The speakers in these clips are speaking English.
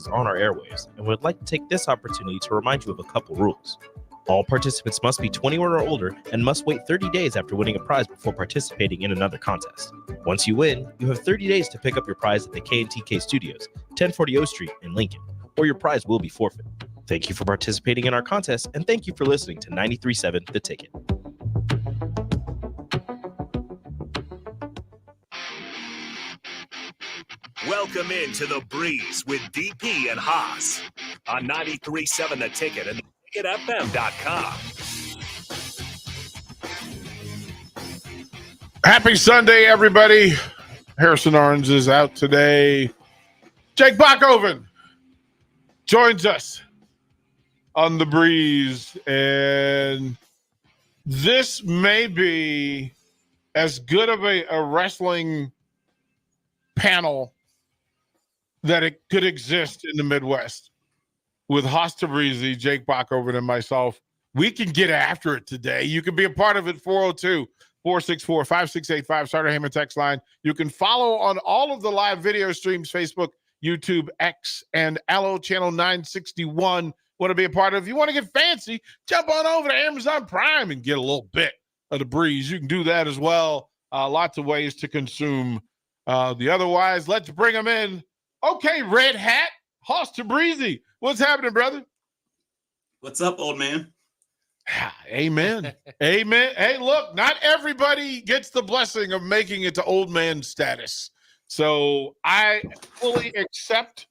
is on our airwaves and would like to take this opportunity to remind you of a couple rules. All participants must be 21 or older and must wait 30 days after winning a prize before participating in another contest. Once you win, you have 30 days to pick up your prize at the K&TK Studios, 1040 O Street in Lincoln, or your prize will be forfeit. Thank you for participating in our contest, and thank you for listening to 93.7 The Ticket. Welcome into The Breeze with DP and Hoss on 93.7 The Ticket and ticketfm.com. Happy Sunday, everybody. Harrison Orange is out today. Jake Bachhoven joins us on The Breeze, and this may be as good of a wrestling panel that it could exist in the Midwest with Hoss Tabrizi, Jake Bachhoven, and myself. We can get after it today. You can be a part of it, 402-464-5685, Starter Heyman text line. You can follow on all of the live video streams, Facebook, YouTube, X, and Allo Channel 961. Want to be a part of it? If you want to get fancy, jump on over to Amazon Prime and get a little bit of The Breeze. You can do that as well. Lots of ways to consume the otherwise. Let's bring them in. Okay, Red Hat, Hoss Tabrizi. What's happening, brother? What's up, old man? Amen. Amen. Hey, look, not everybody gets the blessing of making it to old man status. So I fully accept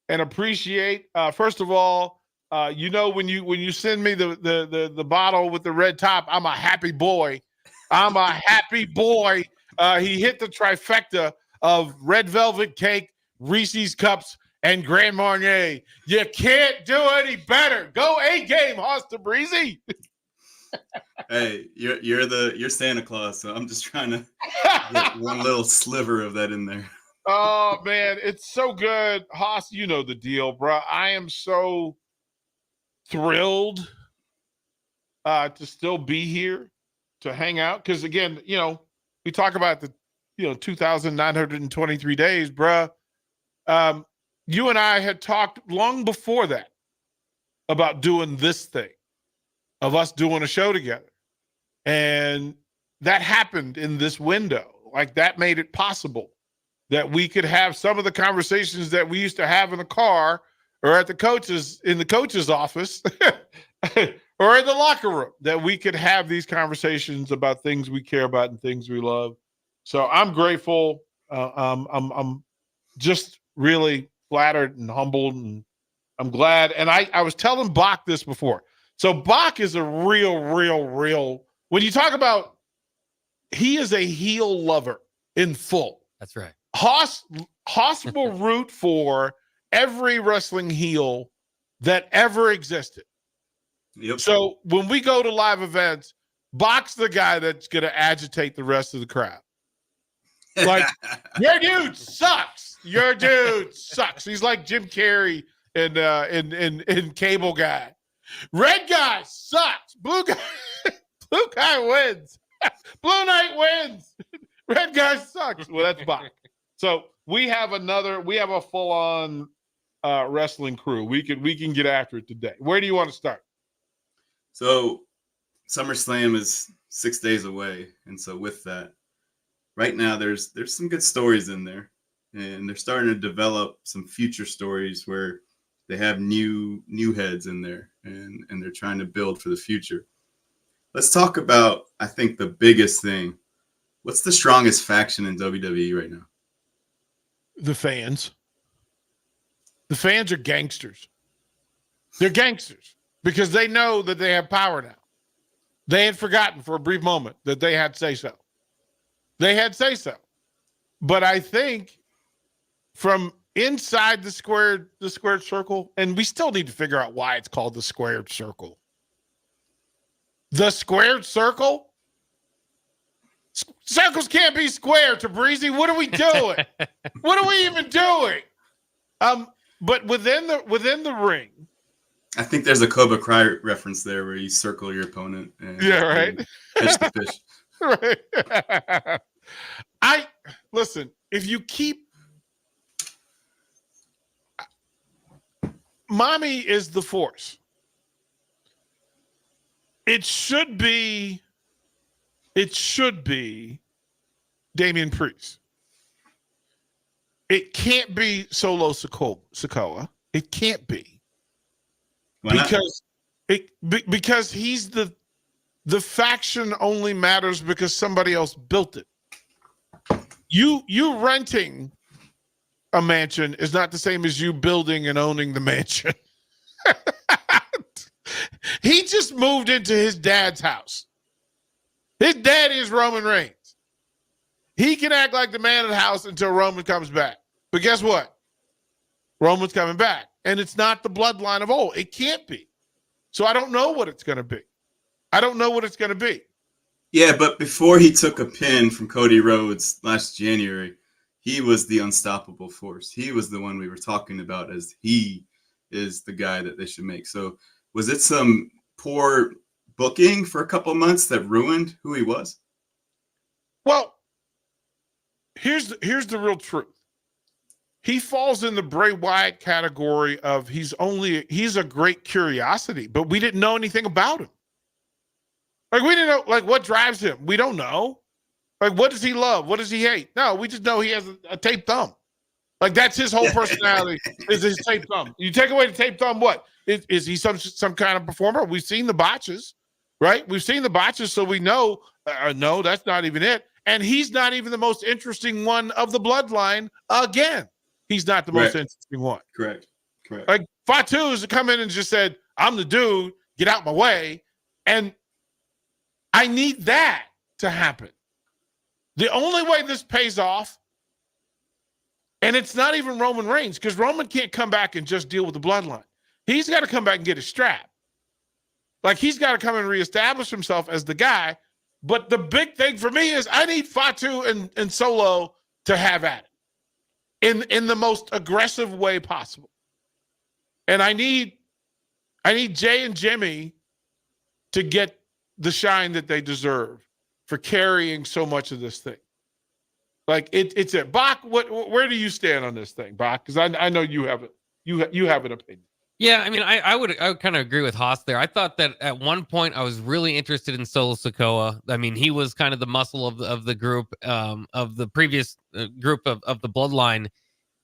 and appreciate. First of all, when you send me the bottle with the red top, I'm a happy boy. I'm a happy boy. He hit the trifecta of red velvet cake, Reese's Cups, and Grand Marnier. You can't do any better. Go A game, Hoss Tabrizi. Hey, you're Santa Claus, so I'm just trying to get one little sliver of that in there. Oh man, it's so good, Hoss. You know the deal, bro. I am so thrilled to still be here to hang out because again, we talk about the 2,923 days, bro. You and I had talked long before that about doing this thing, of us doing a show together. And that happened in this window. Like that made it possible that we could have some of the conversations that we used to have in the car or in the coach's office or in the locker room, that we could have these conversations about things we care about and things we love. So I'm grateful. I'm just really flattered and humbled, and I'm glad. And I was telling Bach this before. So Bach is a real, when you talk about, he is a heel lover in full. That's right. Hoss will root for every wrestling heel that ever existed. Yep. So when we go to live events, Bach's the guy that's going to agitate the rest of the crowd. Like, your dude sucks. Your dude sucks. He's like Jim Carrey in Cable Guy. Red guy sucks. Blue guy wins. Blue Knight wins. Red guy sucks. Well, that's Bach. So we have a full-on wrestling crew. We can get after it today. Where do you want to start? So SummerSlam is 6 days away, and so with that, right now there's some good stories in there, and they're starting to develop some future stories where they have new heads in there, and they're trying to build for the future. Let's talk about, I think, the biggest thing. What's the strongest faction in WWE right now? The fans. The fans are gangsters. They're gangsters because they know that they have power now. They had forgotten for a brief moment that they had say-so. They had say-so. But I think from inside the squared circle, and we still need to figure out why it's called the squared circle. The squared circle? Circles can't be square, Tabrizi. What are we doing? What are we even doing? But within the ring, I think there's a Cobra Kai reference there where you circle your opponent. And, right. Pitch the fish. Right. Listen, if you keep, mommy is the force, it should be Damian Priest. It can't be Solo Sikoa. It can't be. Why not? Because he's the faction only matters because somebody else built it. You renting a mansion is not the same as you building and owning the mansion. He just moved into his dad's house. His daddy is Roman Reigns. He can act like the man of the house until Roman comes back. But guess what? Roman's coming back. And it's not the bloodline of old. It can't be. So I don't know what it's going to be. Yeah, but before he took a pin from Cody Rhodes last January, he was the unstoppable force. He was the one we were talking about as he is the guy that they should make. So was it some poor booking for a couple months that ruined who he was? Well, here's the real truth. He falls in the Bray Wyatt category of he's a great curiosity, but we didn't know anything about him. Like, we didn't know, like, what drives him. We don't know. Like, what does he love? What does he hate? No, we just know he has a taped thumb. Like, that's his whole personality is his taped thumb. You take away the taped thumb, what? Is he some kind of performer? We've seen the botches, right? We've seen the botches, so we know, no, that's not even it. And he's not even the most interesting one of the bloodline again. He's not the most interesting one. Correct. Like, Fatu's come in and just said, I'm the dude, get out my way. And I need that to happen. The only way this pays off, and it's not even Roman Reigns, because Roman can't come back and just deal with the bloodline. He's got to come back and get his strap. Like, he's got to come and reestablish himself as the guy. But the big thing for me is I need Fatu and Solo to have at it in the most aggressive way possible. And I need Jay and Jimmy to get the shine that they deserve for carrying so much of this thing. Like, it's it. Bach, where do you stand on this thing, Bach? Because I know you have an opinion. Yeah, I mean, I would kind of agree with Hoss there. I thought that at one point I was really interested in Solo Sikoa. I mean, he was kind of the muscle of the group, of the previous group of the bloodline,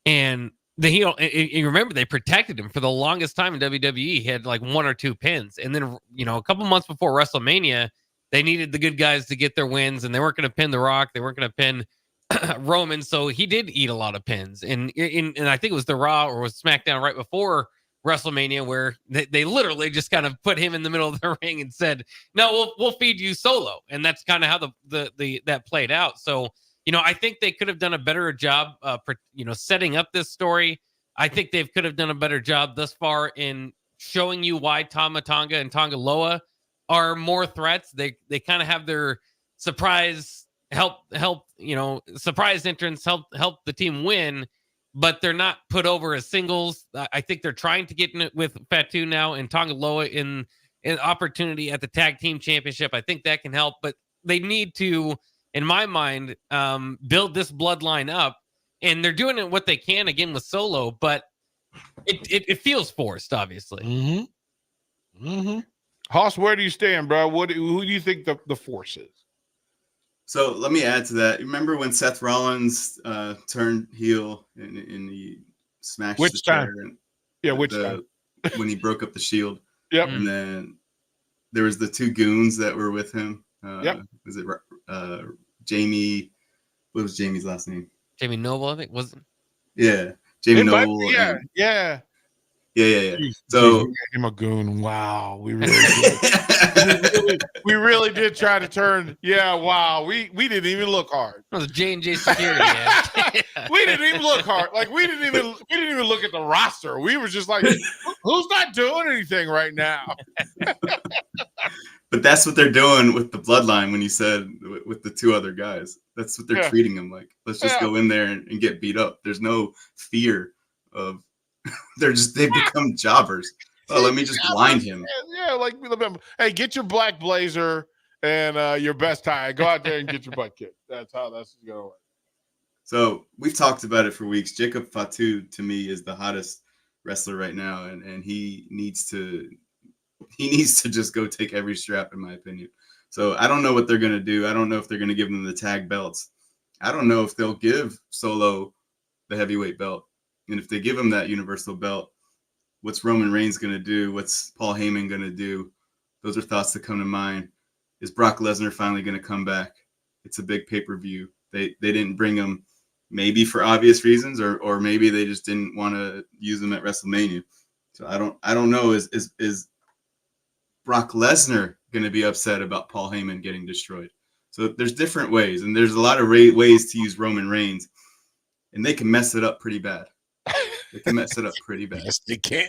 and you remember they protected him for the longest time in WWE. He had like 1 or 2 pins, and then a couple months before WrestleMania, they needed the good guys to get their wins, and they weren't going to pin The Rock, they weren't going to pin Roman, so he did eat a lot of pins. And I think it was the Raw or was SmackDown right before WrestleMania where they literally just kind of put him in the middle of the ring and said, "No, we'll feed you Solo," and that's kind of how that played out. So I think they could have done a better job, setting up this story. I think they could have done a better job thus far in showing you why Tama Tonga and Tonga Loa are more threats. They kind of have their surprise surprise entrance help the team win, but they're not put over as singles. I think they're trying to get in it with Fatu now and Tonga Loa in an opportunity at the tag team championship. I think that can help, but they need to, in my mind, build this bloodline up, and they're doing it what they can again with Solo, but it feels forced, obviously. Mm-hmm. Hoss, where do you stand, bro? Who do you think the force is? So let me add to that. Remember when Seth Rollins turned heel and he smashed the chair? Which time? When he broke up the Shield. Yep. And then there was the 2 goons that were with him. Was it Jamie? What was Jamie's last name? Jamie Noble, I think, wasn't. Yeah, Jamie Noble. Yeah. So him a goon. Wow, we really did. we really did try to turn. Yeah, wow. We didn't even look hard. It was J&J Security. We didn't even look hard. Like we didn't even look at the roster. We were just like, who's not doing anything right now? But that's what they're doing with the bloodline. When you said with the 2 other guys, that's what they're treating them like. Let's just go in there and get beat up. There's no fear of. They've become jobbers. Oh, let me just blind him. Yeah, like, hey, get your black blazer and your best tie. Go out there and get your butt kicked. That's how that's going to work. So we've talked about it for weeks. Jacob Fatu, to me, is the hottest wrestler right now, and he needs to just go take every strap, in my opinion. So I don't know what they're going to do. I don't know if they're going to give them the tag belts. I don't know if they'll give Solo the heavyweight belt. And if they give him that universal belt, what's Roman Reigns going to do? What's Paul Heyman going to do? Those are thoughts that come to mind. Is Brock Lesnar finally going to come back? It's a big pay-per-view. They didn't bring him maybe for obvious reasons, or maybe they just didn't want to use him at WrestleMania. So I don't know. Is Brock Lesnar going to be upset about Paul Heyman getting destroyed? So there's different ways, and there's a lot of ways to use Roman Reigns, and they can mess it up pretty bad. They can mess it up pretty bad. Yes, they can.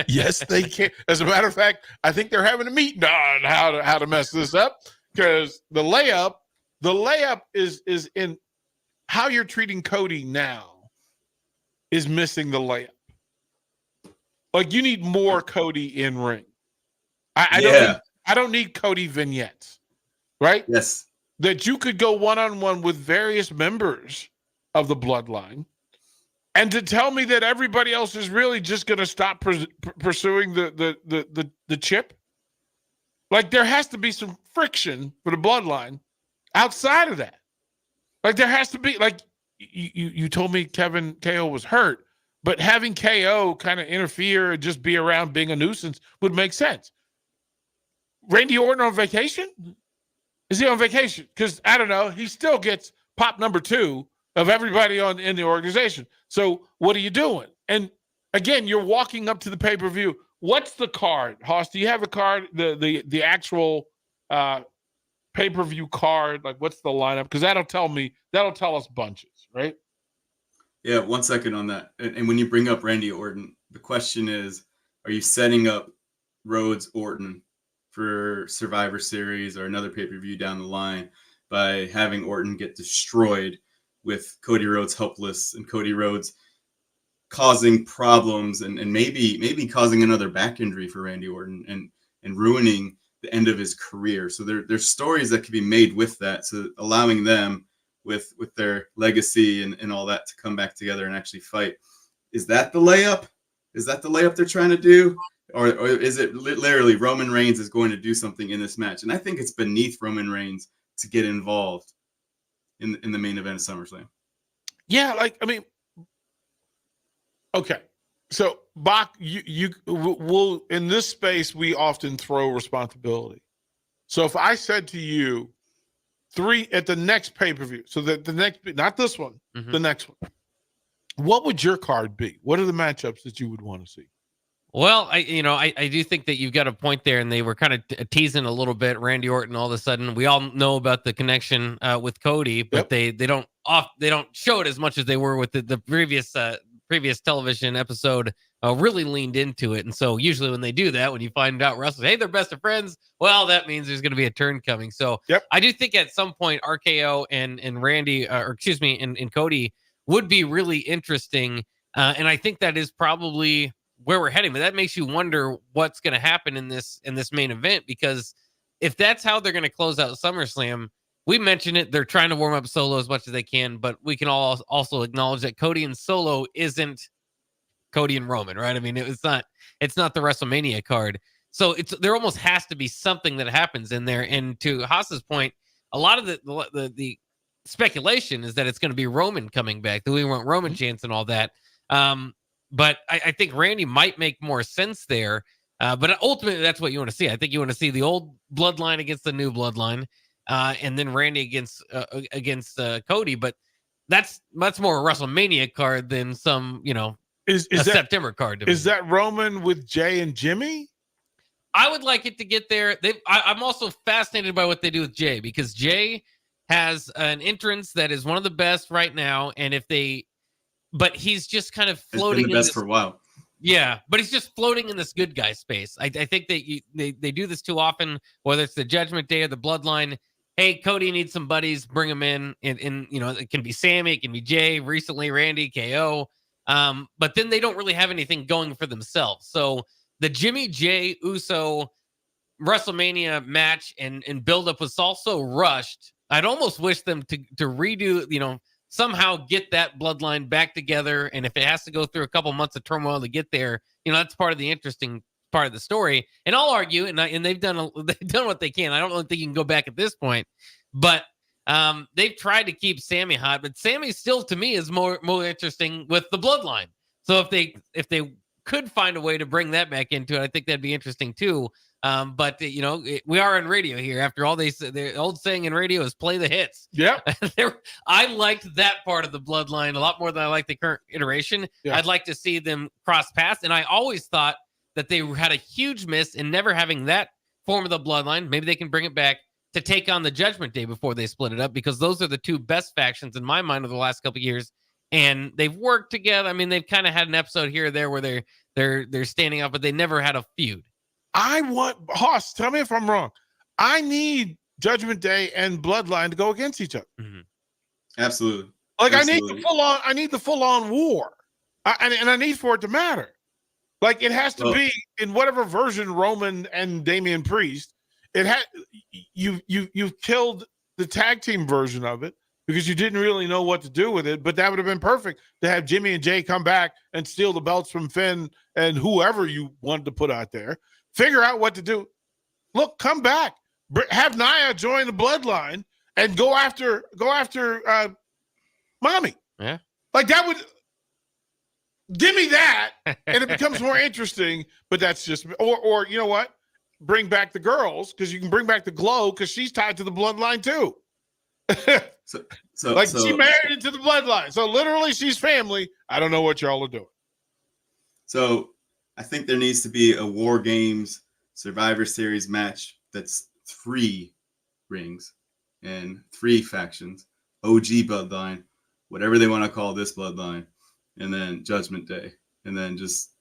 Yes, they can. As a matter of fact, I think they're having a meeting on how to mess this up, because the layup is in how you're treating Cody now is missing the layup. Like, you need more Cody in ring. I don't need Cody vignettes, right? Yes. That you could go one-on-one with various members of the bloodline, and to tell me that everybody else is really just going to stop pursuing the chip. Like, there has to be some friction for the bloodline outside of that. Like, there has to be, like, you told me Kevin KO was hurt, but having KO kind of interfere and just be around being a nuisance would make sense. Randy Orton on vacation? Is he on vacation? Because, I don't know, he still gets pop number 2 of everybody in the organization. So what are you doing? And again, you're walking up to the pay-per-view. What's the card? Hoss, do you have a card, the actual pay-per-view card? Like, what's the lineup? Because that'll tell us bunches, right? Yeah, 1 second on that. And when you bring up Randy Orton, the question is, are you setting up Rhodes Orton for Survivor Series or another pay-per-view down the line by having Orton get destroyed with Cody Rhodes helpless and Cody Rhodes causing problems and maybe causing another back injury for Randy Orton and ruining the end of his career? So there's stories that could be made with that. So allowing them with their legacy and all that to come back together and actually fight. Is that the layup? Is that the layup they're trying to do? Or is it literally Roman Reigns is going to do something in this match? And I think it's beneath Roman Reigns to get involved in the main event of SummerSlam. Yeah, like, I mean, okay. So, Bach, you will, in this space, we often throw responsibility. So if I said to you, 3 at the next pay-per-view, so that the next, not this one, the next one, what would your card be? What are the matchups that you would want to see? Well, I do think that you've got a point there, and they were kind of teasing a little bit. Randy Orton, all of a sudden, we all know about the connection with Cody, but they don't show it as much as they were with the previous television episode. Really leaned into it, and so usually when they do that, when you find out wrestlers, hey, they're best of friends, well, that means there's going to be a turn coming. So I do think at some point RKO and Randy, and Cody would be really interesting, and I think that is probably where we're heading. But that makes you wonder what's going to happen in this main event, because if that's how they're going to close out SummerSlam, we mentioned it, they're trying to warm up Solo as much as they can, but we can all also acknowledge that Cody and Solo isn't Cody and Roman, right? I mean, it's not the WrestleMania card. So there almost has to be something that happens in there. And to Haas's point, a lot of the speculation is that it's going to be Roman coming back, that we want Roman chants and all that. But I think Randy might make more sense there. But ultimately, that's what you want to see. I think you want to see the old bloodline against the new bloodline, and then Randy against Cody. But that's more a WrestleMania card than some, is that September card. Is that Roman with Jay and Jimmy? I would like it to get there. I'm also fascinated by what they do with Jay, because Jay has an entrance that is one of the best right now, and but he's just kind of floating. It's been the best for a while. Yeah, but he's just floating in this good guy space. I think that they do this too often, whether it's the Judgment Day or the Bloodline. Hey, Cody needs some buddies, bring them in. And it can be Sammy, it can be Jay, recently Randy, KO. But then they don't really have anything going for themselves. So the Jimmy Jay Uso WrestleMania match and build up was also rushed. I'd almost wish them to redo, somehow get that bloodline back together. And if it has to go through a couple months of turmoil to get there, that's part of the interesting part of the story. And I'll argue, and they've done what they can. I don't really think you can go back at this point, but they've tried to keep Sammy hot, but Sammy still, to me, is more interesting with the bloodline. So if they could find a way to bring that back into it, I think that'd be interesting too. But we are in radio here. After all, the old saying in radio is "play the hits." Yeah, I liked that part of the bloodline a lot more than I like the current iteration. Yeah. I'd like to see them cross paths, and I always thought that they had a huge miss in never having that form of the bloodline. Maybe they can bring it back to take on the Judgment Day before they split it up, because those are the two best factions in my mind of the last couple of years, and they've worked together. I mean, they've kind of had an episode here or there where they're standing up, but they never had a feud. I want Hoss. Tell me if I'm wrong. I need Judgment Day and Bloodline to go against each other. Mm-hmm. Absolutely. Absolutely. I need the full on war, and I need for it to matter. Like, it has to be in whatever version Roman and Damian Priest. It had you've killed the tag team version of it because you didn't really know what to do with it. But that would have been perfect to have Jimmy and Jay come back and steal the belts from Finn and whoever you wanted to put out there. Figure out what to do. Look, come back. Have Nia join the bloodline and go after Mommy. Yeah, like that would. Give me that, and it becomes more interesting. But that's just, or you know what? Bring back the girls, because you can bring back the Glow, because she's tied to the bloodline too. She married into the bloodline, so literally she's family. I don't know what y'all are doing. So I think there needs to be a War Games Survivor Series match that's 3 rings and 3 factions, OG bloodline, whatever they want to call this bloodline, and then Judgment Day, and then just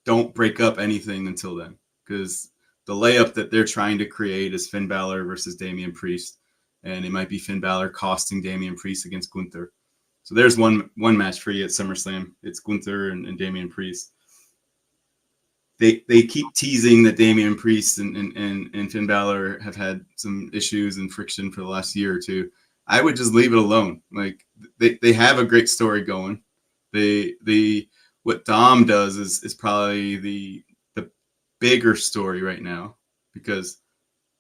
don't break up anything until then, because the layup that they're trying to create is Finn Balor versus Damian Priest, and it might be Finn Balor costing Damian Priest against Gunther. So there's one match for you at SummerSlam. It's Gunther and Damian Priest. They keep teasing that Damian Priest and Finn Balor have had some issues and friction for the last year or two. I would just leave it alone. Like, they have a great story going. What Dom does is probably the bigger story right now, because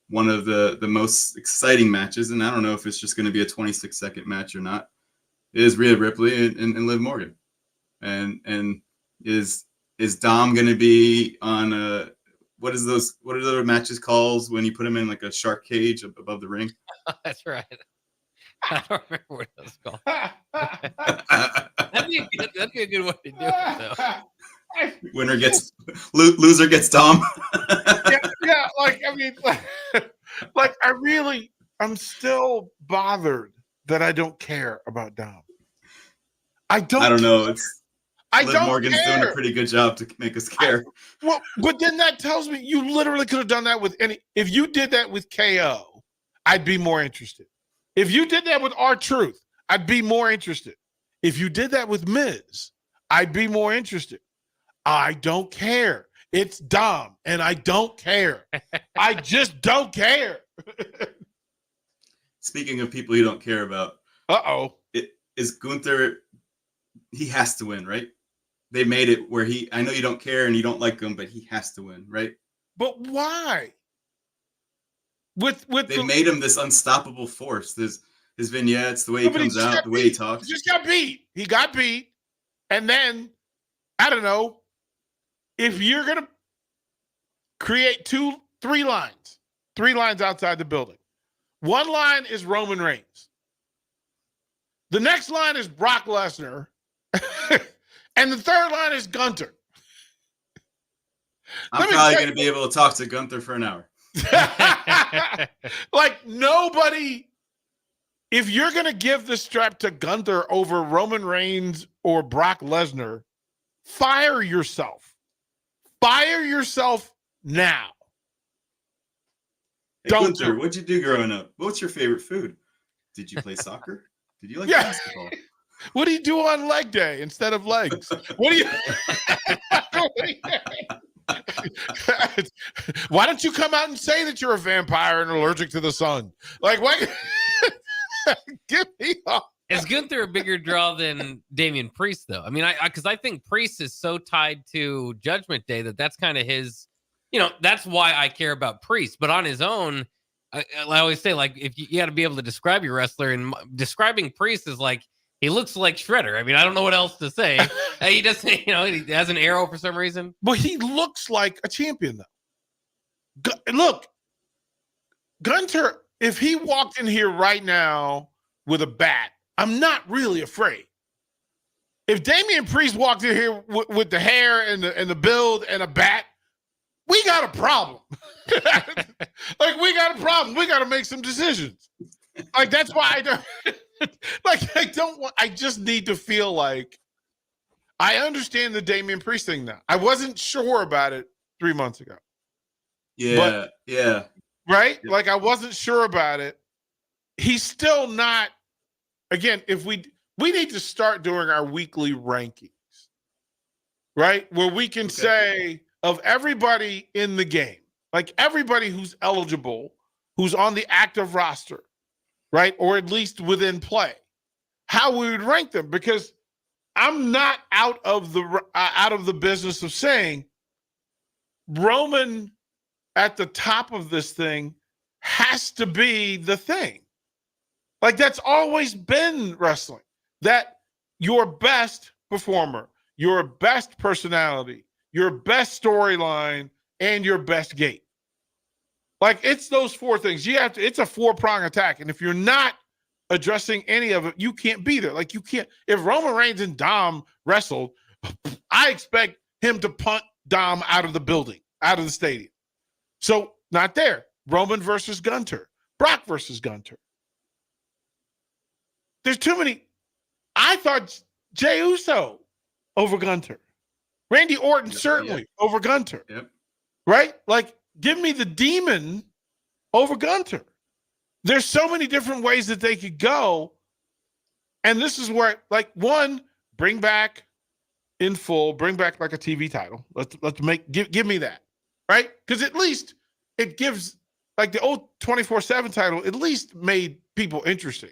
one of the most exciting matches, and I don't know if it's just going to be a 26-second match or not, is Rhea Ripley and Liv Morgan, and is Dom going to be on what are those matches called when you put him in like a shark cage above the ring? That's right. I don't remember what it was called. That'd be a good way to do it, though. Winner gets loser gets Dom. yeah. I'm still bothered that I don't care about Dom. I don't know. Liv Morgan's doing a pretty good job to make us care. But then that tells me you literally could have done that with any. If you did that with KO, I'd be more interested. If you did that with R-Truth, I'd be more interested. If you did that with Miz, I'd be more interested. I don't care. It's Dom, and I don't care. I just don't care. Speaking of people you don't care about, is Gunther. He has to win, right? They made it where I know you don't care and you don't like him, but he has to win, right? But why? They made him this unstoppable force. His vignettes, the way he comes out, the way he talks. He just got beat. He got beat. And then, I don't know, if you're going to create 3 lines outside the building. One line is Roman Reigns. The next line is Brock Lesnar. And the third line is Gunther. I'm probably going to be able to talk to Gunther for an hour. Like, nobody, if you're going to give the strap to Gunther over Roman Reigns or Brock Lesnar, fire yourself. Fire yourself now. Hey, Gunther, what'd you do growing up? What's your favorite food? Did you play soccer? Did you like basketball? What do you do on leg day instead of legs? What do you... Why don't you come out and say that you're a vampire and allergic to the sun? Like, what? Give me Is Gunther a bigger draw than Damian Priest, though? I mean, because I think Priest is so tied to Judgment Day that's kind of his, that's why I care about Priest. But on his own, I always say, like, if you got to be able to describe your wrestler, and describing Priest is like, he looks like Shredder. I mean, I don't know what else to say. He doesn't, he has an arrow for some reason. But he looks like a champion, though. Look, Gunther, if he walked in here right now with a bat, I'm not really afraid. If Damian Priest walked in here with the hair and the build and a bat, we got a problem. Like, we got a problem. We got to make some decisions. Like, that's why I don't, I just need to feel like I understand the Damian Priest thing now. I wasn't sure about it 3 months ago. Yeah. Right? Yeah. Like, I wasn't sure about it. He's still not. Again, if we need to start doing our weekly rankings, right? Where we can say of everybody in the game, like everybody who's eligible, who's on the active roster, right? Or at least within play, how we would rank them. Because I'm not out of the business of saying Roman at the top of this thing has to be the thing. Like, that's always been wrestling. That your best performer, your best personality, your best storyline, and your best gate. Like, it's those four things. It's a 4-prong attack. And if you're not addressing any of it, you can't be there. Like, you can't. If Roman Reigns and Dom wrestled, I expect him to punt Dom out of the building, out of the stadium. So, not there. Roman versus Gunther. Brock versus Gunther. There's too many. I thought Jey Uso over Gunther. Randy Orton certainly over Gunther. Yep. Right? Like, give me the Demon over Gunther. There's so many different ways that they could go. And this is where, like, one, bring back in full, bring back like a TV title. Let's give me that. Right? Because at least it gives, like, the old 24/7 title at least made people interesting.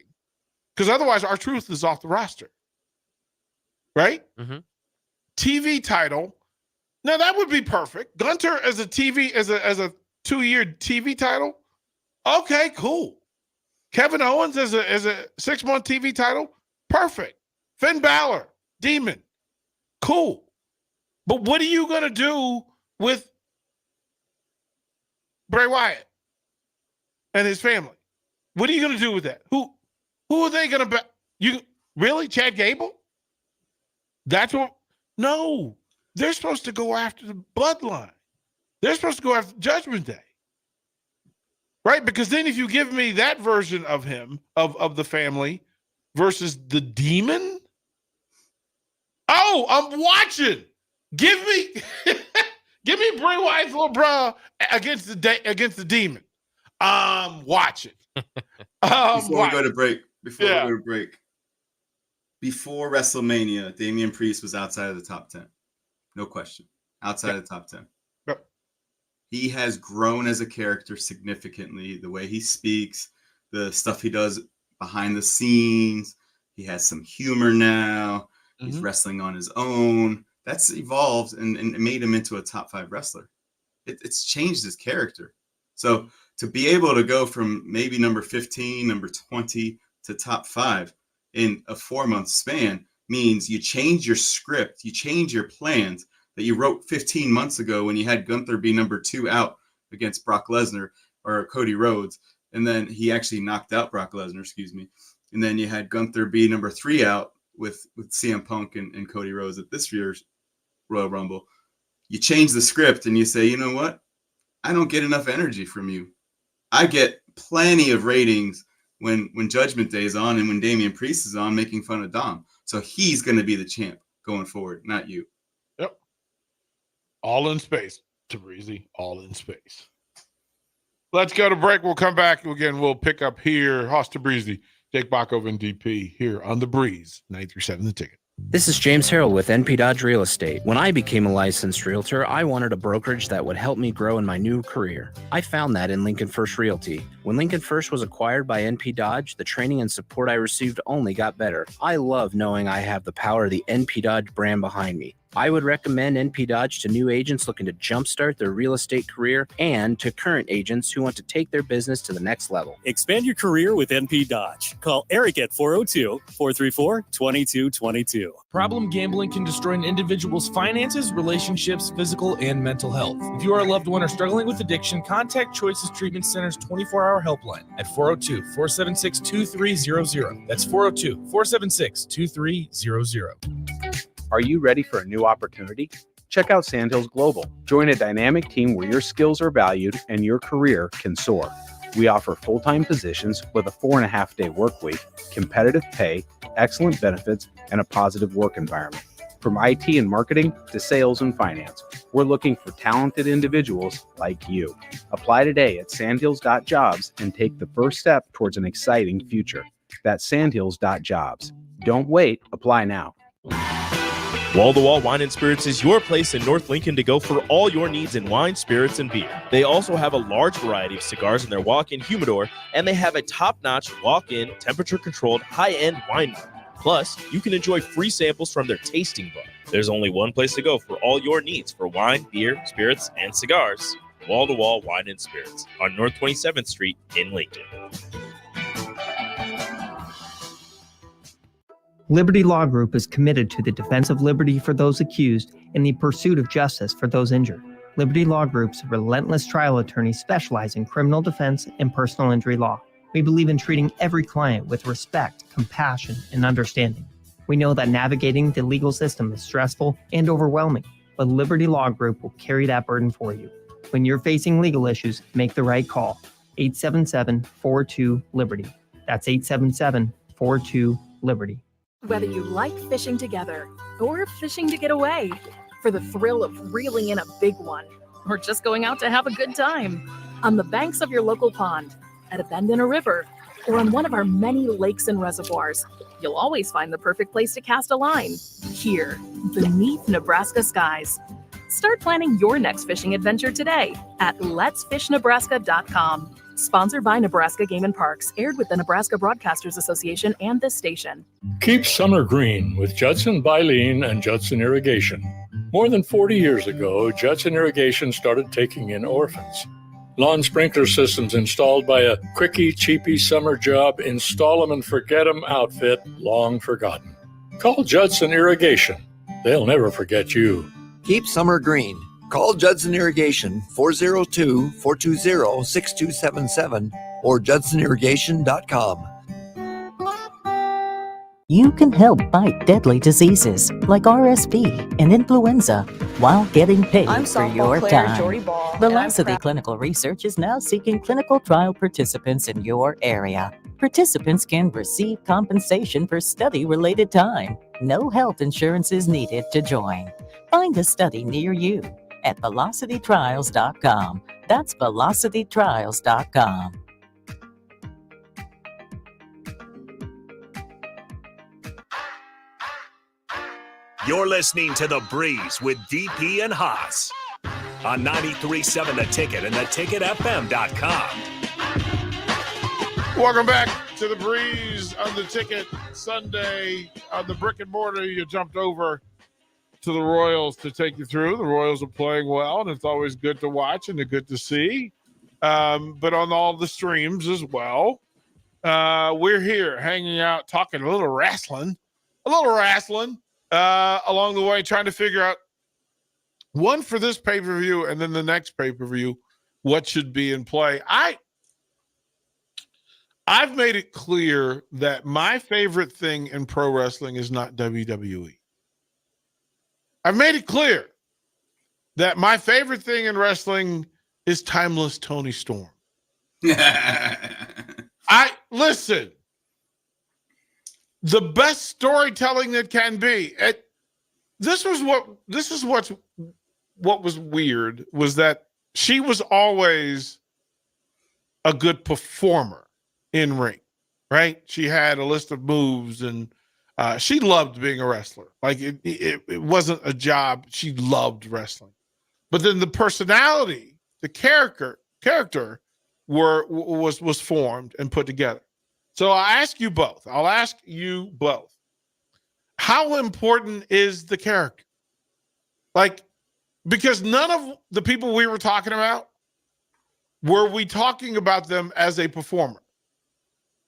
Because otherwise, R-Truth is off the roster, right? Mm-hmm. TV title. Now that would be perfect. Gunther as a 2-year TV title. Okay, cool. Kevin Owens as a 6-month TV title. Perfect. Finn Balor, Demon. Cool. But what are you gonna do with Bray Wyatt and his family? What are you gonna do with that? Who are they going to bet? You really, Chad Gable? That's what? No, they're supposed to go after the bloodline. They're supposed to go after Judgment Day, right? Because then, if you give me that version of him, of the family, versus the Demon, oh, I'm watching. Give me Bray Wyatt's little bro against the Demon. I'm watching. Before we go to break. Before WrestleMania, Damian Priest was outside of the top 10. No question. Outside of the top 10. Yep. He has grown as a character significantly. The way he speaks, the stuff he does behind the scenes. He has some humor now. Mm-hmm. He's wrestling on his own. That's evolved and made him into a top 5 wrestler. It's changed his character. So to be able to go from maybe number 15, number 20 to top 5 in a 4-month span means you change your script, you change your plans that you wrote 15 months ago when you had Gunther be number 2 out against Brock Lesnar or Cody Rhodes. And then he actually knocked out Brock Lesnar, And then you had Gunther be number 3 out with CM Punk and Cody Rhodes at this year's Royal Rumble. You change the script and you say, you know what? I don't get enough energy from you. I get plenty of ratings when Judgment Day is on and when Damian Priest is on making fun of Dom. So he's going to be the champ going forward, not you. Yep. All in space, Tabrizi. All in space. Let's go to break. We'll come back. Again, we'll pick up here. Hoss Tabrizi, Jake Bachov, and DP here on The Breeze, 93.7 The Ticket. This is James Harrell with NP Dodge Real Estate. When I became a licensed realtor, I wanted a brokerage that would help me grow in my new career. I found that in Lincoln First Realty. When Lincoln First was acquired by NP Dodge, the training and support I received only got better. I love knowing I have the power of the NP Dodge brand behind me. I would recommend NP Dodge to new agents looking to jumpstart their real estate career and to current agents who want to take their business to the next level. Expand your career with NP Dodge. Call Eric at 402-434-2222. Problem gambling can destroy an individual's finances, relationships, physical, and mental health. If you are a loved one or struggling with addiction, contact Choices Treatment Center's 24-hour helpline at 402-476-2300. That's 402-476-2300. Are you ready for a new opportunity? Check out Sandhills Global. Join a dynamic team where your skills are valued and your career can soar. We offer full-time positions with a 4.5-day work week, competitive pay, excellent benefits, and a positive work environment. From IT and marketing to sales and finance, we're looking for talented individuals like you. Apply today at sandhills.jobs and take the first step towards an exciting future. That's sandhills.jobs. Don't wait. Apply now. Wall to Wall Wine and Spirits is your place in North Lincoln to go for all your needs in wine, spirits, and beer. They also have a large variety of cigars in their walk-in humidor, and they have a top-notch walk-in, temperature-controlled, high-end wine bar. Plus, you can enjoy free samples from their tasting bar. There's only one place to go for all your needs for wine, beer, spirits, and cigars. Wall to Wall Wine and Spirits on North 27th Street in Lincoln. Liberty Law Group is committed to the defense of liberty for those accused and the pursuit of justice for those injured. Liberty Law Group's relentless trial attorneys specialize in criminal defense and personal injury law. We believe in treating every client with respect, compassion, and understanding. We know that navigating the legal system is stressful and overwhelming, but Liberty Law Group will carry that burden for you. When you're facing legal issues, make the right call. 877-42-LIBERTY. That's 877-42-LIBERTY. Whether you like fishing together or fishing to get away, for the thrill of reeling in a big one, or just going out to have a good time, on the banks of your local pond, at a bend in a river, or on one of our many lakes and reservoirs, you'll always find the perfect place to cast a line, here, beneath Nebraska skies. Start planning your next fishing adventure today at letsfishnebraska.com. Sponsored by Nebraska Game and Parks, aired with the Nebraska Broadcasters Association and this station. Keep summer green with Judson Baleen and Judson Irrigation. More than 40 years ago, Judson Irrigation started taking in orphans. Lawn sprinkler systems installed by a quickie, cheapy summer job, install 'em and forget 'em outfit long forgotten. Call Judson Irrigation. They'll never forget you. Keep summer green. Call Judson Irrigation 402-420-6277 or judsonirrigation.com. You can help fight deadly diseases like RSV and influenza while getting paid for your time. Velocity Clinical Research is now seeking clinical trial participants in your area. Participants can receive compensation for study-related time. No health insurance is needed to join. Find a study near you at velocitytrials.com. That's velocitytrials.com. You're listening to The Breeze with DP and Hoss on 93.7 The Ticket and theticketfm.com. Welcome back to The Breeze on The Ticket. Sunday on the brick and mortar, you jumped over to the Royals to take you through. The Royals are playing well, and it's always good to watch and good to see. But on all the streams as well, we're here hanging out, talking a little wrestling along the way, trying to figure out one for this pay-per-view and then the next pay-per-view, what should be in play. I've made it clear that my favorite thing in pro wrestling is not WWE. I've made it clear that my favorite thing in wrestling is timeless Tony Storm. Listen, the best storytelling that can be. This is what was weird, was that she was always a good performer in ring, right? She had a list of moves and She loved being a wrestler. Like it wasn't a job. She loved wrestling. But then the personality, the character was formed and put together. So I'll ask you both. How important is the character? Like, because none of the people we were talking about, were we talking about them as a performer?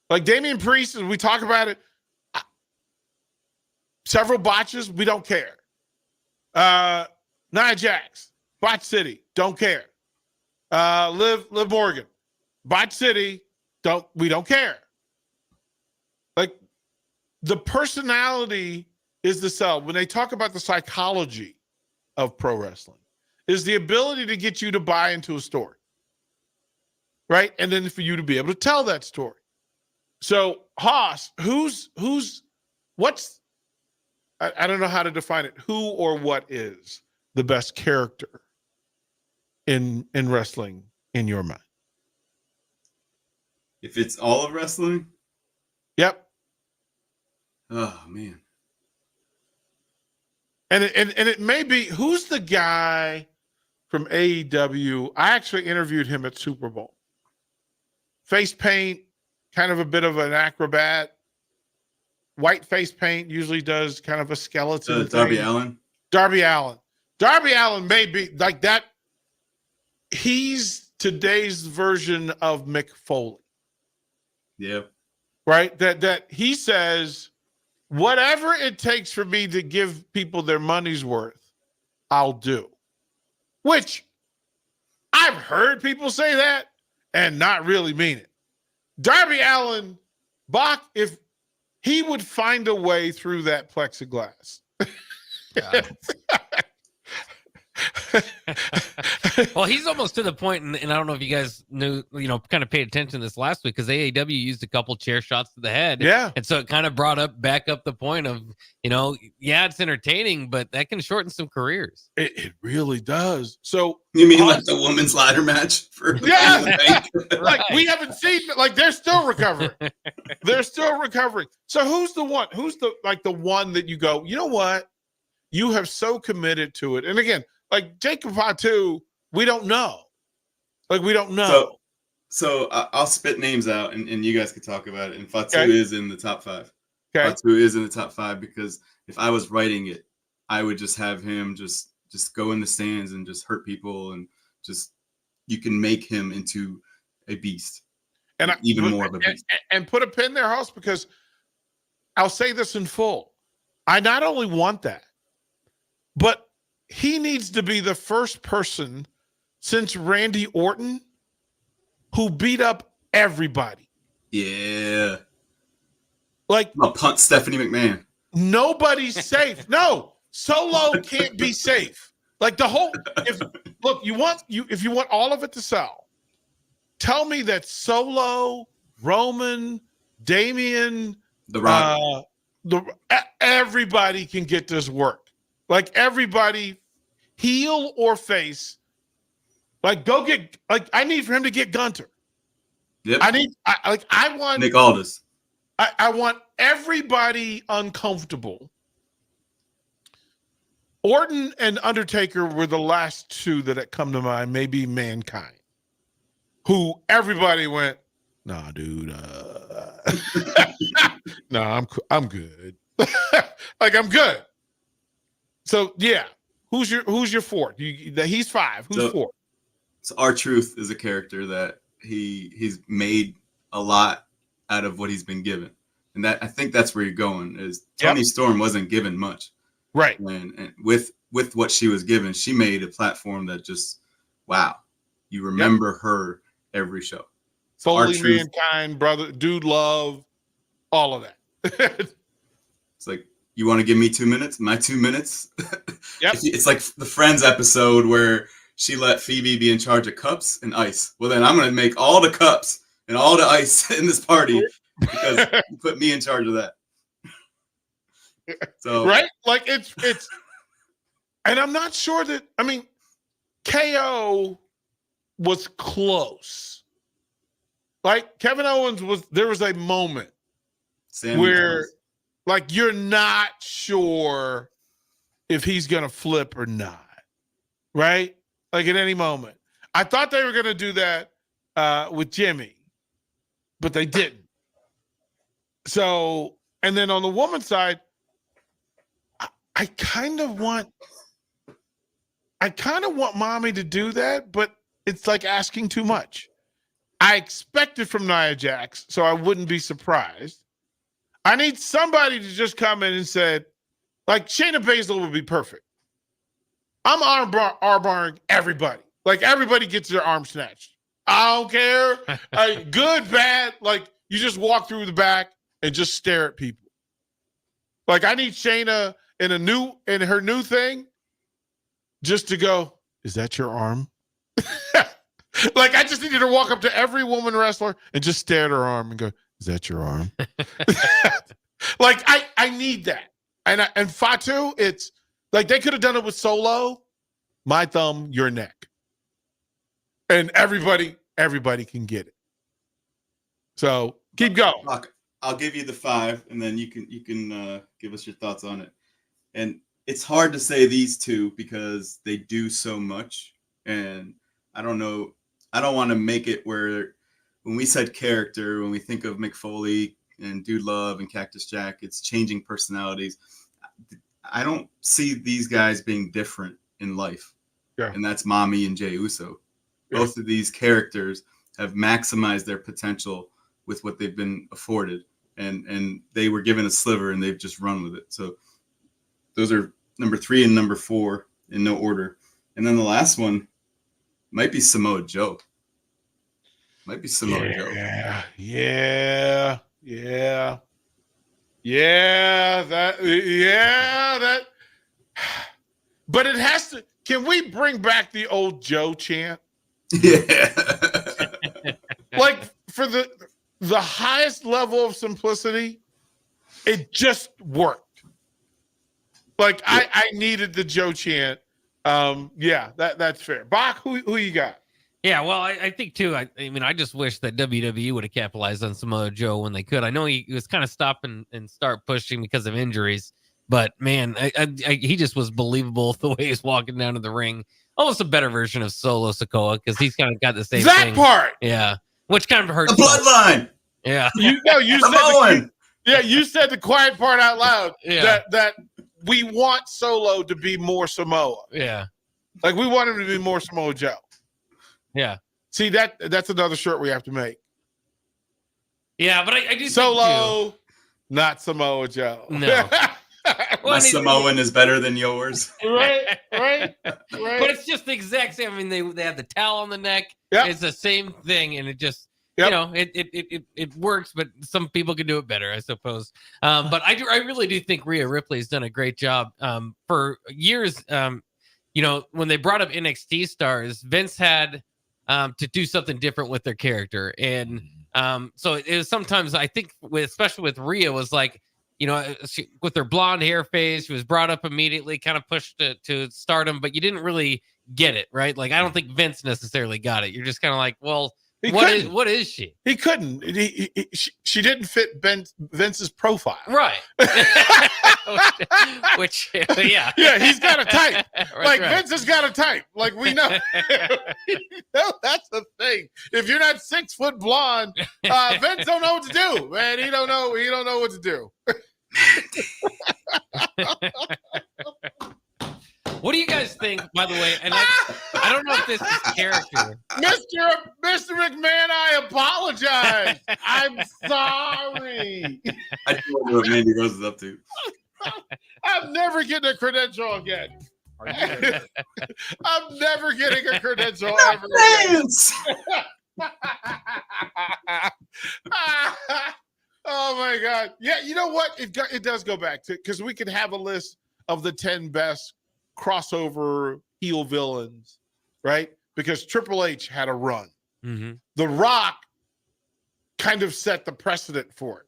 Like Damian Priest, as we talk about it, several botches, we don't care. Nia Jax, Botch City, don't care. Liv Morgan, Botch City, we don't care. Like, the personality is the sell. When they talk about the psychology of pro wrestling, is the ability to get you to buy into a story, right? And then for you to be able to tell that story. So, Hoss, what's I don't know how to define it. Who or what is the best character in wrestling in your mind? If it's all of wrestling? Yep. Oh man. And it may be, who's the guy from AEW? I actually interviewed him at Super Bowl. Face paint, kind of a bit of an acrobat. White face paint, usually does kind of a skeleton Darby thing. Allin? Darby Allin may be like that. He's today's version of Mick Foley. Yeah. Right? That he says, whatever it takes for me to give people their money's worth, I'll do. Which I've heard people say that and not really mean it. Darby Allin, Bach, if he would find a way through that plexiglass. Well, he's almost to the point, and I don't know if you guys knew, kind of paid attention to this last week, because AEW used a couple chair shots to the head. Yeah. And so it kind of back up the point of, it's entertaining, but that can shorten some careers. It really does. So you mean like the women's ladder match for like we haven't seen, like they're still recovering. So who's the one? Who's the one that you go, you know what? You have so committed to it. And again, like Jacob Fatu, we don't know. Like, we don't know. So I'll spit names out and you guys can talk about it. And Fatu is in the top 5. Okay. Fatu is in the top 5 because if I was writing it, I would just have him just go in the stands and just hurt people, and just, you can make him into a beast. And more of a beast. And put a pin there, Hoss, because I'll say this in full. I not only want that, but he needs to be the first person since Randy Orton who beat up everybody. Yeah. Like, I'll punt Stephanie McMahon. Nobody's safe. No, Solo can't be safe. Like if you want all of it to sell, tell me that Solo, Roman, Damian, The Rock, everybody can get this work. Like, everybody, heel or face, like, I need for him to get Gunter. Yep. I want Nick Aldis. I want everybody uncomfortable. Orton and Undertaker were the last two that come to mind, maybe Mankind, who everybody went, nah, dude, nah, I'm good. Like, I'm good. So yeah, who's your fourth? He's 5. Who's 4? So R-Truth is a character that he's made a lot out of what he's been given, and that I think that's where you're going. Is Toni Storm wasn't given much, right? And with what she was given, she made a platform that just, wow, you remember her every show. So Foley, Mankind, brother, Dude Love, all of that. It's like, you want to give me 2 minutes? My 2 minutes? Yep. It's like the Friends episode where she let Phoebe be in charge of cups and ice. Well, then I'm going to make all the cups and all the ice in this party because you put me in charge of that. So right? Like, it's and I'm not sure that, I mean, KO was close. Like, Kevin Owens there was a moment where Like, you're not sure if he's going to flip or not, right? Like, at any moment. I thought they were going to do that with Jimmy, but they didn't. So, and then on the woman's side, I kind of want mommy to do that, but it's like asking too much. I expect it from Nia Jax, so I wouldn't be surprised. I need somebody to just come in and say, like, Shayna Baszler would be perfect. I'm armbarring everybody. Like, everybody gets their arm snatched. I don't care. Good, bad. Like, you just walk through the back and just stare at people. Like, I need Shayna in her new thing just to go, is that your arm? Like, I just needed to walk up to every woman wrestler and just stare at her arm and go, is that your arm? Like, I need that. And Fatu, it's like they could have done it with Solo. My thumb, your neck. And everybody can get it. So keep going. I'll give you the 5, and then you can give us your thoughts on it. And it's hard to say these two because they do so much. And I don't know. I don't want to make it where when we said character, when we think of Mick Foley and Dude Love and Cactus Jack, it's changing personalities. I don't see these guys being different in life. Yeah. And that's Mommy and Jey Uso. Yeah. Both of these characters have maximized their potential with what they've been afforded. And they were given a sliver and they've just run with it. So those are number 3 and number 4 in no order. And then the last one might be Samoa Joe. Might be Samoa Joe. Yeah. That. But it has to. Can we bring back the old Joe chant? Yeah. Like, for the highest level of simplicity, it just worked. Like, yeah. I needed the Joe chant. Yeah, that's fair. Bach, who you got? Yeah, well, I think too. I mean, I just wish that WWE would have capitalized on Samoa Joe when they could. I know he was kind of stop and start pushing because of injuries, but man, he just was believable the way he's walking down to the ring. Almost a better version of Solo Sikoa because he's kind of got the same thing. Part. Yeah, which kind of hurts. The bloodline. Yeah, you said the quiet part out loud. Yeah. That we want Solo to be more Samoa. Yeah, like we want him to be more Samoa Joe. Yeah. See, that's another shirt we have to make. Yeah, but I do Solo, think not Samoa Joe. No. My Samoan is better than yours. Right. But it's just the exact same. I mean, they have the towel on the neck. Yep. It's the same thing, and it just Yep. you know it works. But some people can do it better, I suppose. But I really do think Rhea Ripley's done a great job. For years, when they brought up NXT stars, Vince had to do something different with their character, and so it was sometimes I think especially with Rhea was like. With her blonde hair phase, she was brought up immediately, kind of pushed to stardom, but you didn't really get it, right? Like, I don't think Vince necessarily got it. You're just kind of like, well, what is she? He couldn't. She didn't fit Vince's profile. Right. Which, yeah. Yeah, he's got a type. Right. Vince has got a type. Like, we know. That's the thing. If you're not 6 foot blonde, Vince don't know what to do, man. He don't know what to do. What do you guys think, by the way? And I don't know if this is character. Mr. McMahon, I apologize. I'm sorry. I don't know what Mandy Rose is up to. I'm never getting a credential again. I'm never getting a credential ever again. Oh my God. Yeah, you know what? It does go back to, because we could have a list of the 10 best crossover heel villains, right? Because Triple H had a run. Mm-hmm. The Rock kind of set the precedent for it.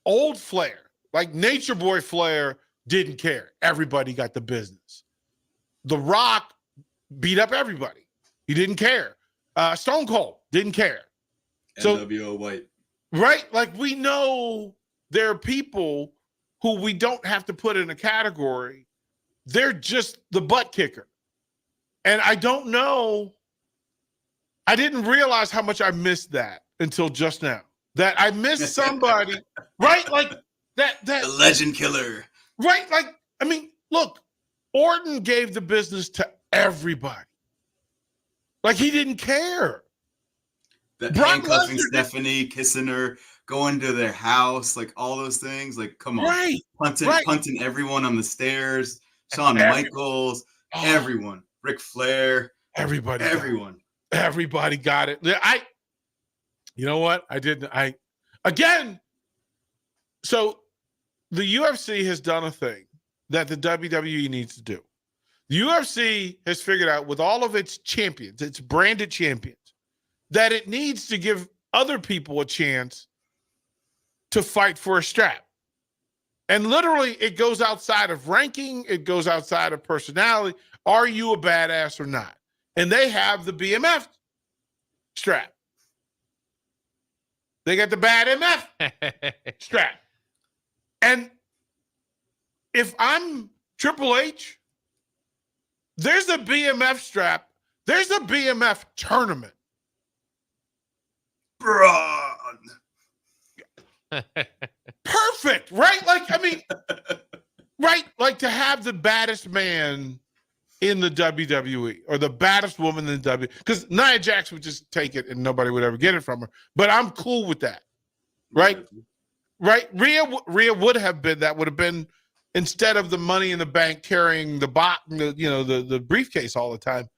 Old Flair, like Nature Boy Flair, didn't care. Everybody got the business. The Rock beat up everybody. He didn't care. Stone Cold didn't care. NWO White. Right? Like, we know there are people who we don't have to put in a category. They're just the butt kicker. And I don't know. I didn't realize how much I missed that until just now. That I missed somebody, right? Like that the legend killer. Right? Like, I mean, look, Orton gave the business to everybody. Like he didn't care. The handcuffing Stephanie, kissing her, going to their house, like all those things. Like, come on. Right. Punting everyone on the stairs. Shawn Michaels, everyone. Ric Flair. Everybody got it. You know what? So the UFC has done a thing that the WWE needs to do. The UFC has figured out with all of its champions, its branded champions, that it needs to give other people a chance to fight for a strap. And literally, it goes outside of ranking. It goes outside of personality. Are you a badass or not? And they have the BMF strap. They got the bad MF strap. And if I'm Triple H, there's a BMF strap. There's a BMF tournament. Braun. Perfect, right? Like, I mean, right? Like to have the baddest man in the WWE or the baddest woman in the WWE, because Nia Jax would just take it and nobody would ever get it from her. But I'm cool with that, right? Right? Rhea would have been that. Would have been instead of the Money in the Bank carrying the the briefcase all the time.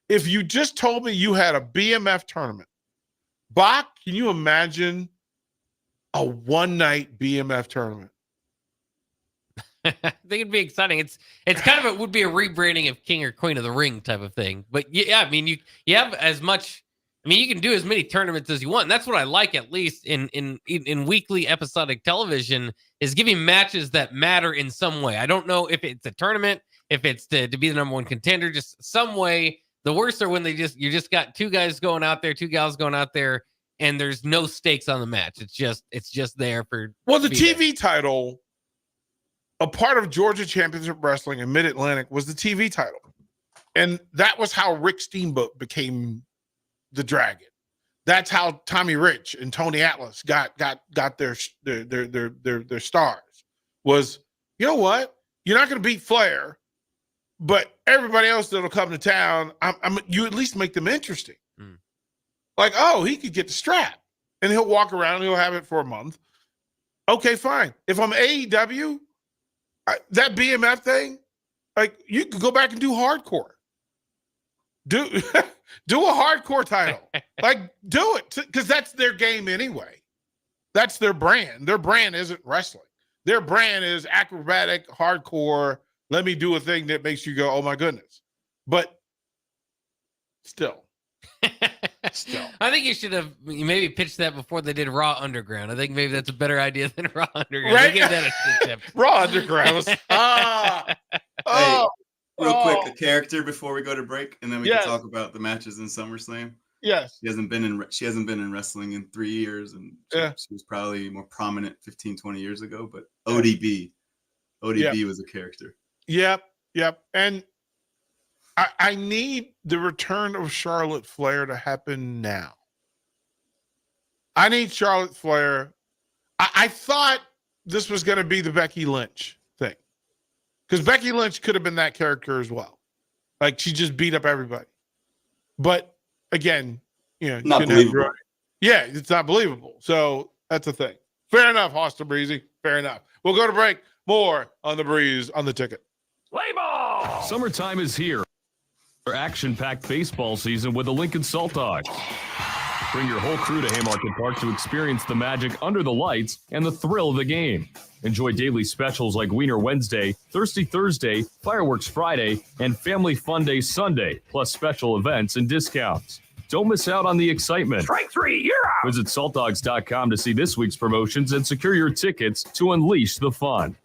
If you just told me you had a BMF tournament, Bach, can you imagine a one-night BMF tournament? I think it'd be exciting. It's kind of it would be a rebranding of King or Queen of the Ring type of thing. But yeah, I mean you have as much. I mean you can do as many tournaments as you want. And that's what I like, at least in weekly episodic television, is giving matches that matter in some way. I don't know if it's a tournament, if it's to be the number one contender, just some way. The worst are when you just got two guys going out there, two gals going out there, and there's no stakes on the match. It's just there for. Well, the TV title, a part of Georgia Championship Wrestling in Mid-Atlantic, was the TV title. And that was how Rick Steamboat became the Dragon. That's how Tommy Rich and Tony Atlas got their stars. Was, you know what? You're not going to beat Flair, but everybody else that'll come to town, you at least make them interesting. Like, oh, he could get the strap and he'll walk around and he'll have it for a month. Okay, fine. If I'm AEW, that BMF thing, like you could go back and do hardcore. Do a hardcore title. Like do it, because that's their game anyway. That's their brand. Their brand isn't wrestling. Their brand is acrobatic, hardcore. Let me do a thing that makes you go, oh my goodness. But still. I think you should have maybe pitched that before they did Raw Underground. I think maybe that's a better idea than Raw Underground. Right? Give that a tip. Raw Underground was real quick, a character before we go to break, and then we can talk about the matches in SummerSlam. Yes. She hasn't been in wrestling in 3 years, and she was probably more prominent 15, 20 years ago, but ODB was a character. Yep. And I need the return of Charlotte Flair to happen now. I need Charlotte Flair. I thought this was going to be the Becky Lynch thing, because Becky Lynch could have been that character as well. Like she just beat up everybody. But again, not believable. Yeah, it's not believable. So that's the thing. Fair enough, Hoss Tabrizi. Fair enough. We'll go to break. More on the Breeze on the Ticket. Play ball! Summertime is here. For action-packed baseball season with the Lincoln Salt Dogs. Bring your whole crew to Haymarket Park to experience the magic under the lights and the thrill of the game. Enjoy daily specials like Wiener Wednesday, Thirsty Thursday, Fireworks Friday, and Family Fun Day Sunday, plus special events and discounts. Don't miss out on the excitement. Strike three, you're out. Visit saltdogs.com to see this week's promotions and secure your tickets to unleash the fun.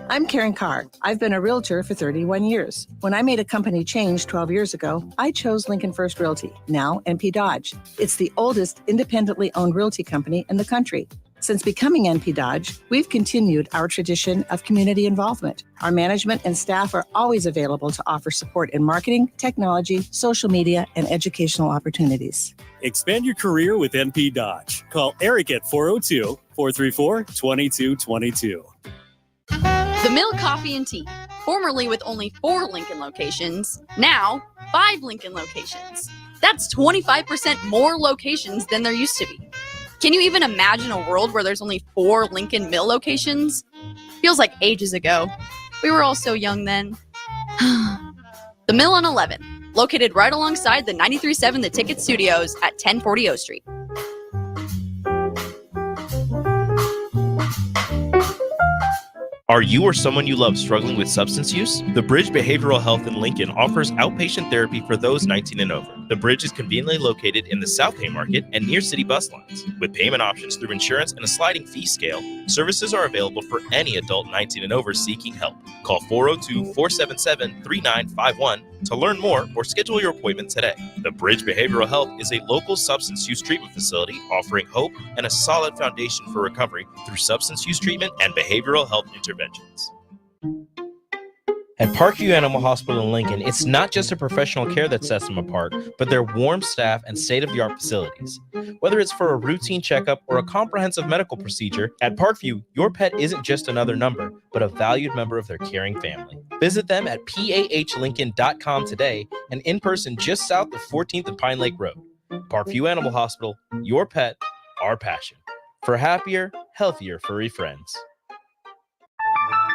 I'm Karen Carr. I've been a realtor for 31 years. When I made a company change 12 years ago, I chose Lincoln First Realty, now NP Dodge. It's the oldest independently owned realty company in the country. Since becoming NP Dodge, we've continued our tradition of community involvement. Our management and staff are always available to offer support in marketing, technology, social media, and educational opportunities. Expand your career with NP Dodge. Call Eric at 402-434-2222. The Mill Coffee and Tea, formerly with only 4 Lincoln locations, now 5 Lincoln locations. That's 25% more locations than there used to be. Can you even imagine a world where there's only 4 Lincoln Mill locations? Feels like ages ago. We were all so young then. The Mill on 11, located right alongside the 93.7 The Ticket Studios at 1040 O Street. Are you or someone you love struggling with substance use? The Bridge Behavioral Health in Lincoln offers outpatient therapy for those 19 and over. The Bridge is conveniently located in the South Haymarket and near city bus lines. With payment options through insurance and a sliding fee scale, services are available for any adult 19 and over seeking help. Call 402-477-3951 to learn more or schedule your appointment today. The Bridge Behavioral Health is a local substance use treatment facility offering hope and a solid foundation for recovery through substance use treatment and behavioral health interventions. At Parkview Animal Hospital in Lincoln, it's not just a professional care that sets them apart, but their warm staff and state-of-the-art facilities. Whether it's for a routine checkup or a comprehensive medical procedure, at Parkview, your pet isn't just another number, but a valued member of their caring family. Visit them at pahlincoln.com today and in person just south of 14th and Pine Lake Road. Parkview Animal Hospital, your pet, our passion. For happier, healthier furry friends.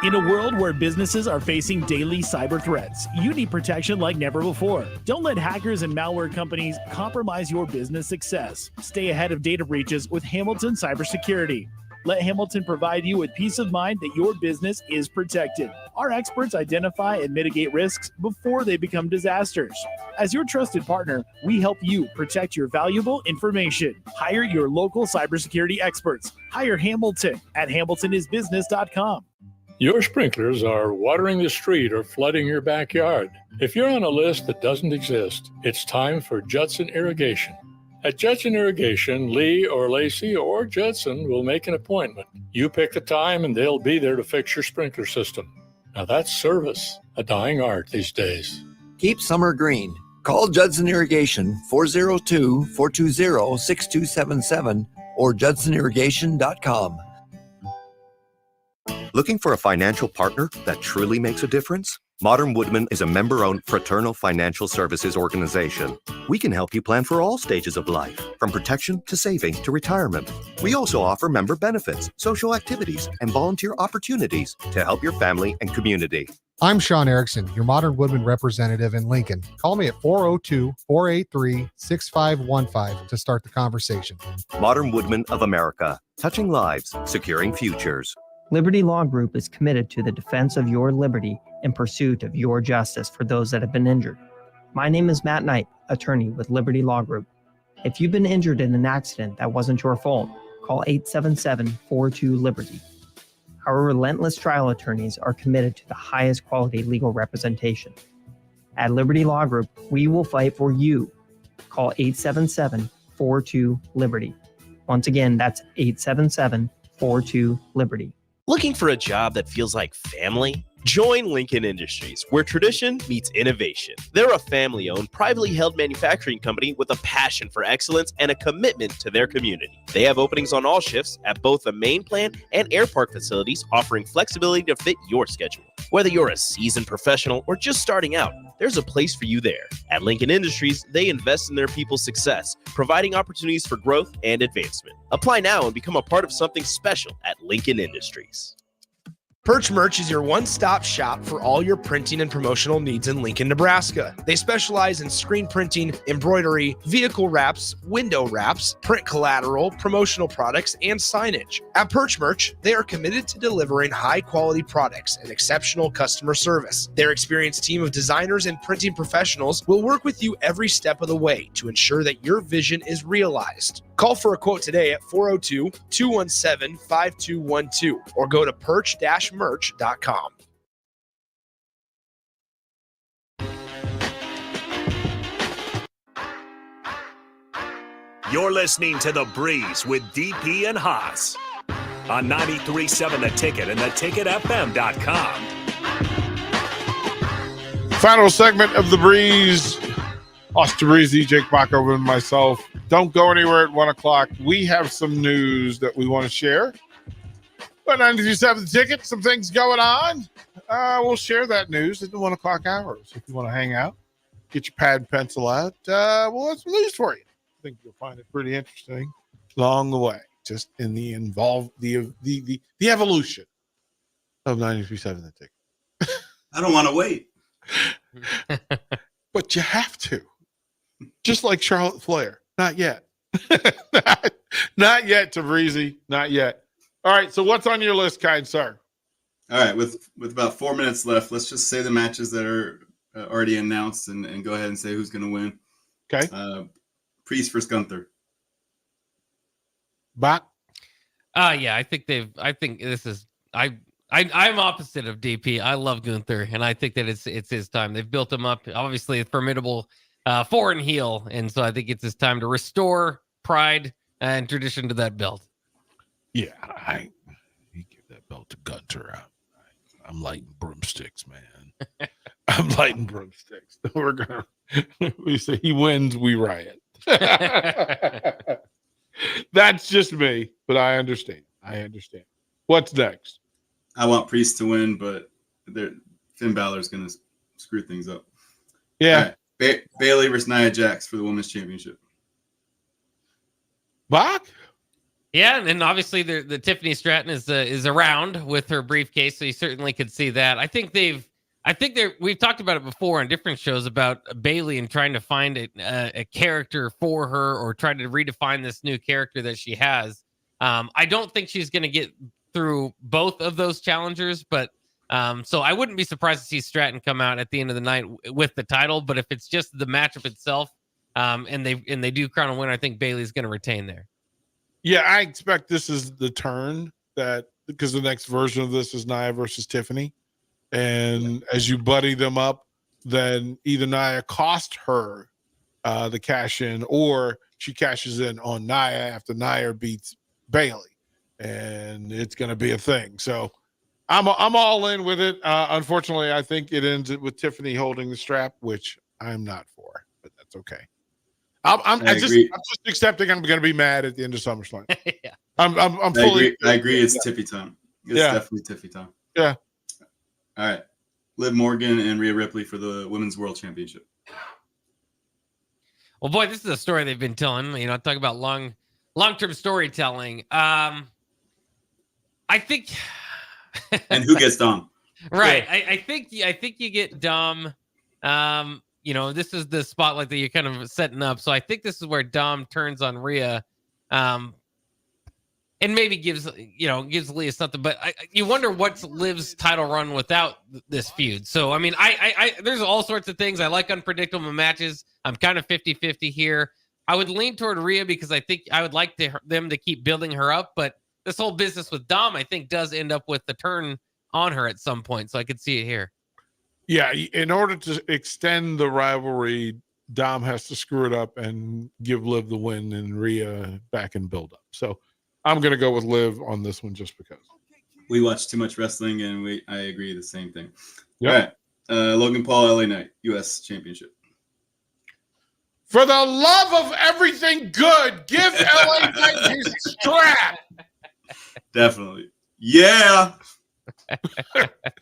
In a world where businesses are facing daily cyber threats, you need protection like never before. Don't let hackers and malware companies compromise your business success. Stay ahead of data breaches with Hamilton Cybersecurity. Let Hamilton provide you with peace of mind that your business is protected. Our experts identify and mitigate risks before they become disasters. As your trusted partner, we help you protect your valuable information. Hire your local cybersecurity experts. Hire Hamilton at hamiltonisbusiness.com. Your sprinklers are watering the street or flooding your backyard. If you're on a list that doesn't exist, it's time for Judson Irrigation. At Judson Irrigation, Lee or Lacey or Judson will make an appointment. You pick the time and they'll be there to fix your sprinkler system. Now that's service, a dying art these days. Keep summer green. Call Judson Irrigation 402-420-6277 or judsonirrigation.com. Looking for a financial partner that truly makes a difference? Modern Woodman is a member-owned fraternal financial services organization. We can help you plan for all stages of life, from protection to saving to retirement. We also offer member benefits, social activities, and volunteer opportunities to help your family and community. I'm Sean Erickson, your Modern Woodman representative in Lincoln. Call me at 402-483-6515 to start the conversation. Modern Woodman of America, touching lives, securing futures. Liberty Law Group is committed to the defense of your liberty in pursuit of your justice for those that have been injured. My name is Matt Knight, attorney with Liberty Law Group. If you've been injured in an accident that wasn't your fault, call 877-42-LIBERTY. Our relentless trial attorneys are committed to the highest quality legal representation. At Liberty Law Group, we will fight for you. Call 877-42-LIBERTY. Once again, that's 877-42-LIBERTY. Looking for a job that feels like family? Join Lincoln Industries, where tradition meets innovation. They're a family-owned, privately held manufacturing company with a passion for excellence and a commitment to their community. They have openings on all shifts at both the main plant and Air Park facilities, offering flexibility to fit your schedule. Whether you're a seasoned professional or just starting out, there's a place for you there. At Lincoln Industries, they invest in their people's success, providing opportunities for growth and advancement. Apply now and become a part of something special at Lincoln Industries. Perch Merch is your one-stop shop for all your printing and promotional needs in Lincoln, Nebraska. They specialize in screen printing, embroidery, vehicle wraps, window wraps, print collateral, promotional products, and signage. At Perch Merch, they are committed to delivering high-quality products and exceptional customer service. Their experienced team of designers and printing professionals will work with you every step of the way to ensure that your vision is realized. Call for a quote today at 402-217-5212 or go to perch-merch.com. You're listening to The Breeze with DP and Hoss on 93.7 The Ticket and theticketfm.com. Final segment of The Breeze. Hoss Tabrizi, Jake Backover, and myself. Don't go anywhere at 1 o'clock. We have some news that we want to share. But 93.7 The Ticket, some things going on. We'll share that news at the 1 o'clock hours. If you want to hang out, get your pad and pencil out. We'll have some news for you. I think you'll find it pretty interesting along the way, just in the evolution of 93.7 The Ticket. I don't want to wait. But you have to. Just like Charlotte Flair. Not yet. Not yet, Tabrizi. Not yet. All right, so what's on your list, kind sir? All right, with about 4 minutes left, let's just say the matches that are already announced and go ahead and say who's going to win. Okay. Priest versus Gunther. Bach? Yeah, I think this is I'm opposite of DP. I love Gunther, and I think that it's his time. They've built him up, obviously a formidable foreign heel, and so I think it's his time to restore pride and tradition to that belt. Yeah, you give that belt to Gunther. I'm lighting broomsticks, man. I'm lighting broomsticks. We're gonna. We say he wins, we riot. That's just me, but I understand. What's next? I want Priest to win, but Finn Balor's going to screw things up. Yeah. Right. Bailey versus Nia Jax for the Women's Championship. Bach? Yeah, and obviously the Tiffany Stratton is around with her briefcase, so you certainly could see that. I think we've talked about it before on different shows about Bailey and trying to find a character for her or trying to redefine this new character that she has. I don't think she's going to get through both of those challengers, but so I wouldn't be surprised to see Stratton come out at the end of the night with the title. But if it's just the matchup itself, and they do crown a winner, I think Bailey's going to retain there. Yeah, I expect this is the turn because the next version of this is Nia versus Tiffany, and as you buddy them up, then either Nia cost her the cash in, or she cashes in on Nia after Nia beats Bailey. And it's going to be a thing. So I'm all in with it. Unfortunately, I think it ends with Tiffany holding the strap, which I'm not for, but that's okay. I'm just accepting I'm going to be mad at the end of SummerSlam. Yeah. I'm fully. I agree. It's Tiffy time. It's definitely Tiffy time. Yeah. All right. Liv Morgan and Rhea Ripley for the Women's World Championship. Well, boy, this is a story they've been telling. Talk about long-term storytelling. I think. And who gets Dom? Right. I think you get Dom. This is the spotlight that you're kind of setting up. So I think this is where Dom turns on Rhea, and maybe gives Leah something. But you wonder what's Liv's title run without this feud. So I mean, I there's all sorts of things. I like unpredictable matches. I'm kind of 50-50 here. I would lean toward Rhea because I think I would like them to keep building her up, but this whole business with Dom, I think, does end up with the turn on her at some point. So I could see it here. Yeah, in order to extend the rivalry, Dom has to screw it up and give Liv the win and Rhea back and build up. So I'm going to go with Liv on this one just because. We watch too much wrestling, and I agree the same thing. Yep. All right. Logan Paul, LA Knight, U.S. Championship. For the love of everything good, give LA Knight his strap. Definitely. Yeah.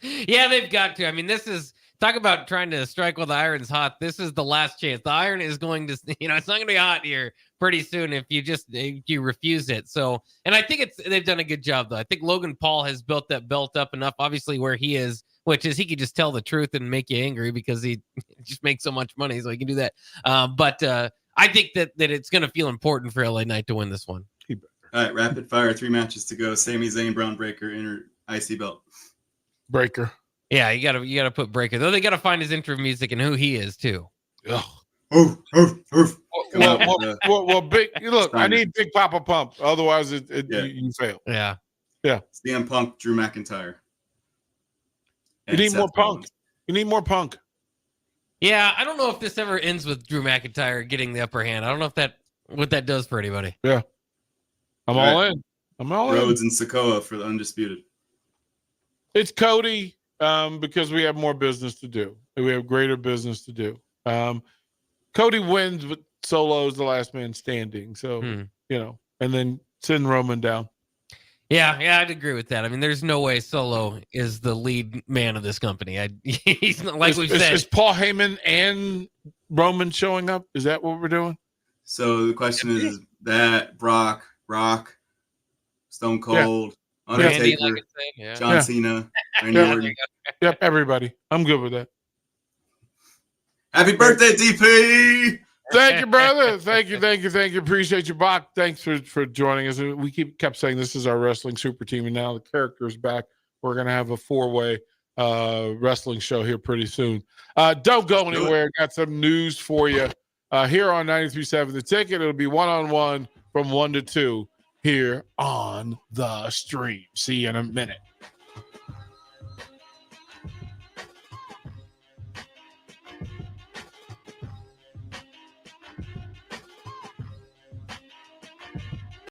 Yeah, they've got to. I mean, this is talk about trying to strike while the iron's hot. This is the last chance. The iron is going to, it's not going to be hot here pretty soon if you refuse it. So, and I think they've done a good job though. I think Logan Paul has built that belt up enough, obviously where he is, which is he could just tell the truth and make you angry because he just makes so much money, so he can do that. But I think that it's going to feel important for LA Knight to win this one. All right, rapid fire, 3 matches to go. Sami Zayn, Braun Breaker, inner IC belt. Breaker. Yeah, you gotta put Breaker. Though they gotta find his intro music and who he is too. Well, big. Look, I need Big Papa Pump. Otherwise, you fail. Yeah. CM Punk, Drew McIntyre. You need more Punk. You need more Punk. Yeah, I don't know if this ever ends with Drew McIntyre getting the upper hand. I don't know what that does for anybody. Yeah. I'm all in. I'm all Rhodes in. and Sokoa for the undisputed. It's Cody because we have more business to do. We have greater business to do. Cody wins, but Solo is the last man standing. So, and then send Roman down. Yeah, I'd agree with that. I mean, there's no way Solo is the lead man of this company. He's not, like we've said. Is Paul Heyman and Roman showing up? Is that what we're doing? So the question is that Brock, Rock, Stone Cold, Undertaker, Randy, like John Cena, Randy Orton. Yep, everybody. I'm good with that. Happy birthday, DP! Thank you, brother. Thank you. Appreciate you, Bach. Thanks for joining us. We kept saying this is our wrestling super team, and now the character is back. We're gonna have a 4-way wrestling show here pretty soon. Don't go anywhere. Got some news for you here on 93.7 The Ticket. It'll be 1-on-1 from 1 to 2 here on the stream. See you in a minute.